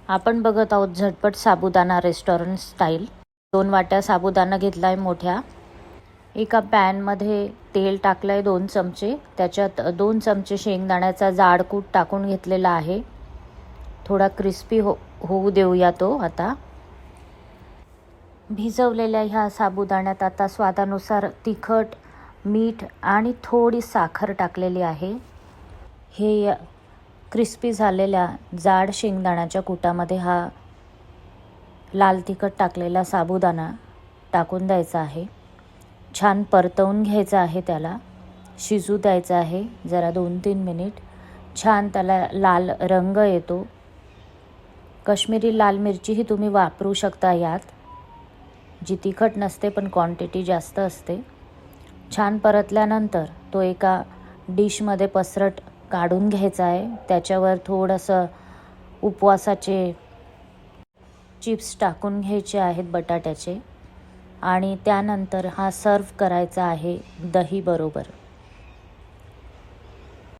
आपण बघत आहोत झटपट साबुदाणा रेस्टॉरंट स्टाईल। 2 वाट्या साबुदाणा घेतला आहे मोठ्या। एका पॅनमध्ये तेल टाकलं आहे 2 चमचे, त्याच्यात 2 चमचे शेंगदाण्याचा जाड कूट टाकून घेतलेला आहे। थोडा क्रिस्पी होऊ देऊया तो आता। भिजवलेल्या ह्या साबुदाण्यात आता स्वादानुसार तिखट, मीठ आणि थोडी साखर टाकलेली आहे। हे क्रिस्पी झालेल्या जाड शेंगदाण्याच्या कुटामध्ये हा लाल तिखट टाकलेला साबुदाणा टाकून द्यायचा आहे। छान परतवून घ्यायचं आहे, त्याला शिजू द्यायचं आहे जरा 2-3 मिनिट। छान त्याला लाल रंग येतो। काश्मीरी लाल मिरचीही तुम्ही वापरू शकता यात, जी तिखट नसते पण क्वांटिटी जास्त असते। छान परतल्यानंतर तो एका डिशमध्ये पसरट काढून घ्यायचा आहे। त्याच्यावर थोडंसं उपवासाचे चिप्स टाकून घ्यायचे आहेत बटाट्याचे, आणि त्यानंतर हा सर्व करायचा आहे दही बरोबर।